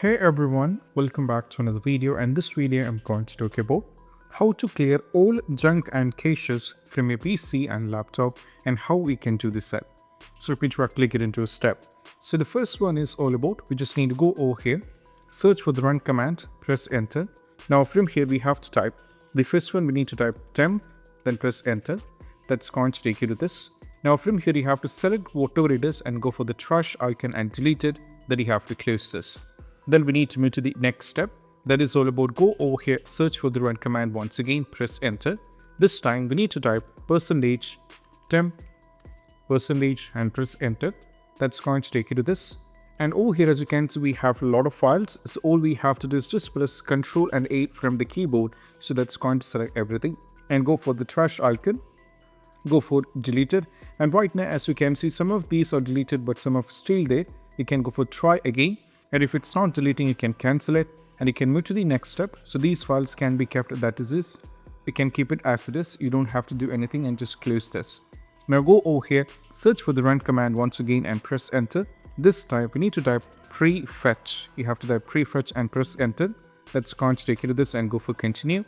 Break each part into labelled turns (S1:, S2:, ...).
S1: Hey everyone, welcome back to another video, and this video I'm going to talk about how to clear all junk and caches from your PC and laptop and how we can do this step. So let me try click it into a step. So the first one is all about, we just need to go over here, search for the run command, press enter. Now from here we have to type, the first one we need to type temp, then press enter. That's going to take you to this. Now from here you have to select whatever it is and go for the trash icon and delete it. Then you have to close this. Then we need to move to the next step. That is all about go over here, search for the run command once again, press enter. This time we need to type %temp and press enter. That's going to take you to this. And over here as you can see we have a lot of files. So all we have to do is just press Ctrl and A from the keyboard. So that's going to select everything and go for the trash icon. Go for deleted, and right now as you can see some of these are deleted but some are still there. You can go for try again, and if it's not deleting you can cancel it and you can move to the next step. So these files can be kept, that is this. You can keep it as it is, you don't have to do anything, and just close this. Now go over here, search for the run command once again and press enter. This time we need to type prefetch. You have to type prefetch and press enter. That's going to take you to this and go for continue.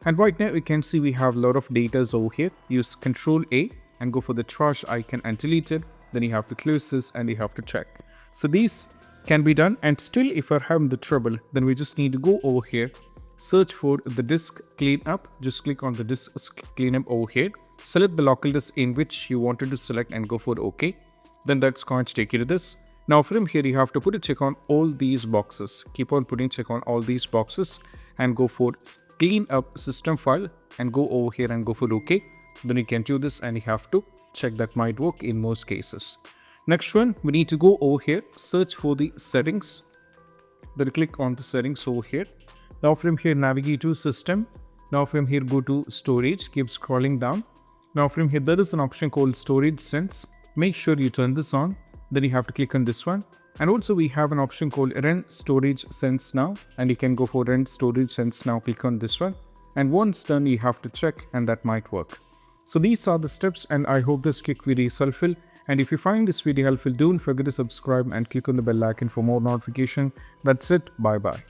S1: And right now you can see we have a lot of data over here. Use Ctrl A and go for the trash icon and delete it. Then you have to close this and you have to check. So these can be done, and still if you're having the trouble, then we just need to go over here, search for the disk cleanup. Just click on the disk cleanup over here. Select the local disk in which you wanted to select and go for OK. Then that's going to take you to this. Now from here you have to put a check on all these boxes. Keep on putting check on all these boxes and go for clean up system file and go over here and go for OK. Then you can do this and you have to check that might work in most cases. Next one, we need to go over here, search for the settings. Then click on the settings over here. Now from here navigate to system. Now from here go to storage, keep scrolling down. Now from here there is an option called storage sense. Make sure you turn this on. Then you have to click on this one. And also we have an option called run storage sense now, and you can go for run storage sense now. Click on this one, and once done you have to check, and that might work. So these are the steps, and I hope this quick video is helpful. And if you find this video helpful, don't forget to subscribe and click on the bell icon for more notification. That's it. Bye bye.